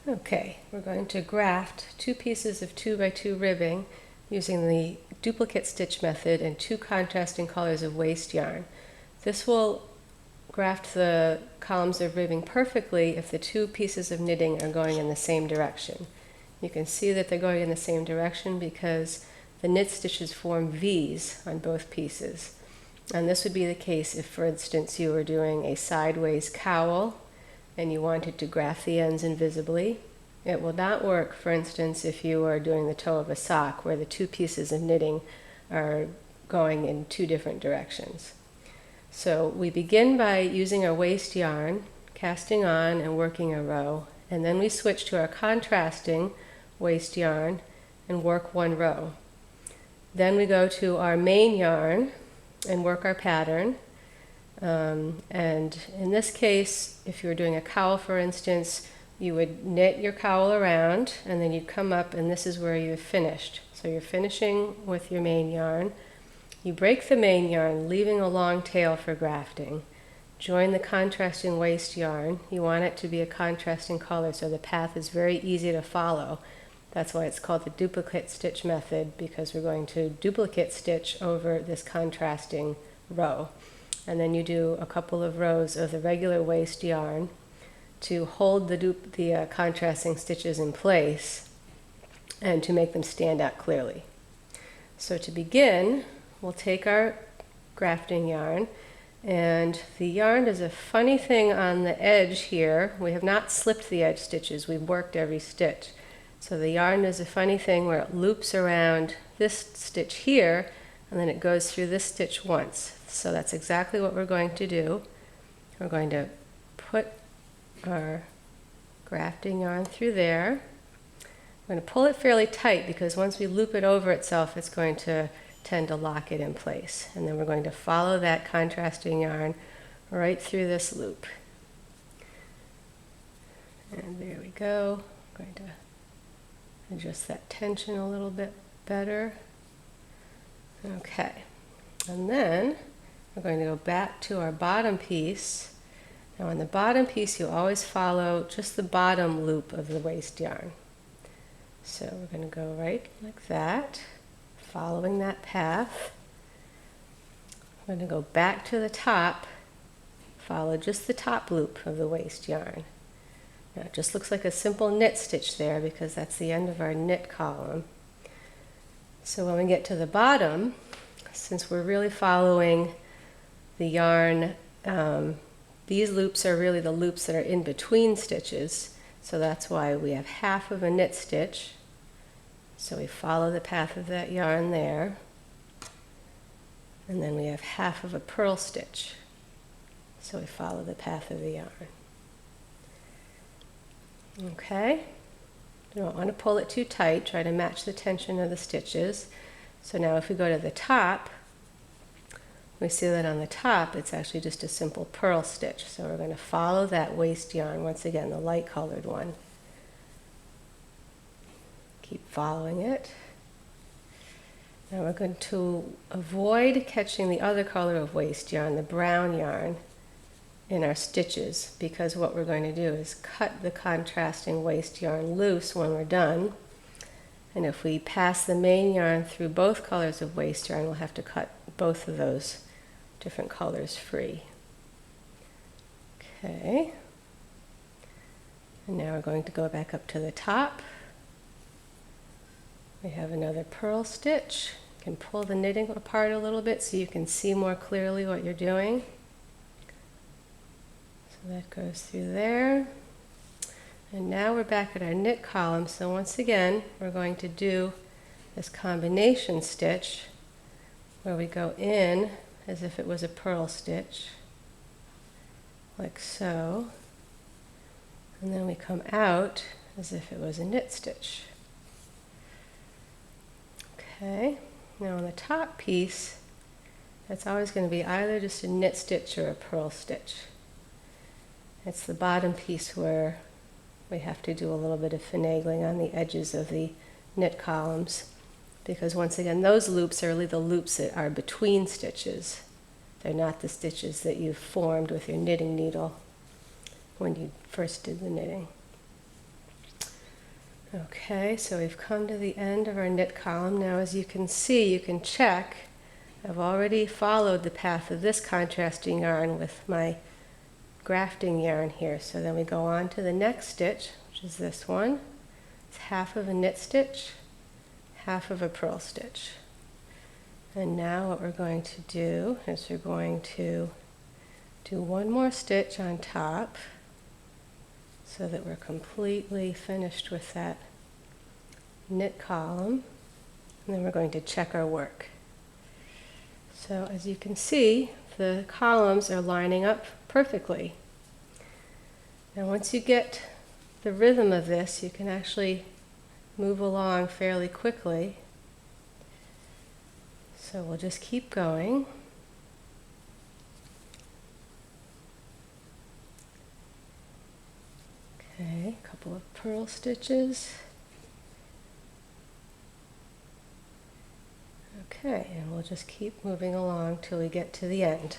Okay, we're going to graft 2 pieces of 2 by 2 ribbing using the duplicate stitch method and 2 contrasting colors of waste yarn. This will graft the columns of ribbing perfectly if the 2 pieces of knitting are going in the same direction. You can see that they're going in the same direction because the knit stitches form V's on both pieces. And this would be the case if, for instance, you were doing a sideways cowl and you wanted to graft the ends invisibly. It will not work, for instance, if you are doing the toe of a sock where the 2 pieces of knitting are going in 2 different directions. So we begin by using our waste yarn, casting on and working a row, and then we switch to our contrasting waste yarn and work 1 row. Then we go to our main yarn and work our pattern. And in this case, if you were doing a cowl, for instance, you would knit your cowl around and then you'd come up and this is where you've finished. So you're finishing with your main yarn. You break the main yarn, leaving a long tail for grafting. Join the contrasting waste yarn. You want it to be a contrasting color so the path is very easy to follow. That's why it's called the duplicate stitch method, because we're going to duplicate stitch over this contrasting row. And then you do a couple of rows of the regular waste yarn to hold the contrasting stitches in place and to make them stand out clearly. So to begin, we'll take our grafting yarn, and the yarn is a funny thing on the edge here. We have not slipped the edge stitches, we've worked every stitch. So the yarn is a funny thing where it loops around this stitch here and then it goes through this stitch once. So that's exactly what we're going to do. We're going to put our grafting yarn through there. We're going to pull it fairly tight because once we loop it over itself, it's going to tend to lock it in place. And then we're going to follow that contrasting yarn right through this loop. And there we go. I'm going to adjust that tension a little bit better. Okay. And then we're going to go back to our bottom piece. Now on the bottom piece, you always follow just the bottom loop of the waste yarn. So we're going to go right like that, following that path. We're going to go back to the top, follow just the top loop of the waste yarn. Now it just looks like a simple knit stitch there because that's the end of our knit column. So when we get to the bottom, since we're really following the yarn, these loops are really the loops that are in between stitches, so that's why we have half of a knit stitch. So we follow the path of that yarn there, and then we have half of a purl stitch, so we follow the path of the yarn. Okay, you don't want to pull it too tight, try to match the tension of the stitches. So now if we go to the top, we see that on the top it's actually just a simple purl stitch. So we're going to follow that waste yarn, once again the light colored one. Keep following it. Now we're going to avoid catching the other color of waste yarn, the brown yarn, in our stitches, because what we're going to do is cut the contrasting waste yarn loose when we're done. And if we pass the main yarn through both colors of waste yarn, we'll have to cut both of those different colors free. Okay. And now we're going to go back up to the top. We have another purl stitch. You can pull the knitting apart a little bit so you can see more clearly what you're doing. So that goes through there. And now we're back at our knit column, so once again we're going to do this combination stitch where we go in as if it was a purl stitch, like so, and then we come out as if it was a knit stitch. Okay, now on the top piece, that's always going to be either just a knit stitch or a purl stitch. It's the bottom piece where we have to do a little bit of finagling on the edges of the knit columns, because once again those loops are really the loops that are between stitches. They're not the stitches that you formed with your knitting needle when you first did the knitting. Okay, so we've come to the end of our knit column. Now as you can see, you can check. I've already followed the path of this contrasting yarn with my grafting yarn here. So then we go on to the next stitch, which is this one. It's half of a knit stitch, half of a purl stitch. And now what we're going to do is we're going to do one more stitch on top so that we're completely finished with that knit column. And then we're going to check our work. So as you can see, the columns are lining up perfectly. Now once you get the rhythm of this, you can actually move along fairly quickly. So we'll just keep going. Okay, a couple of purl stitches. Okay, and we'll just keep moving along till we get to the end.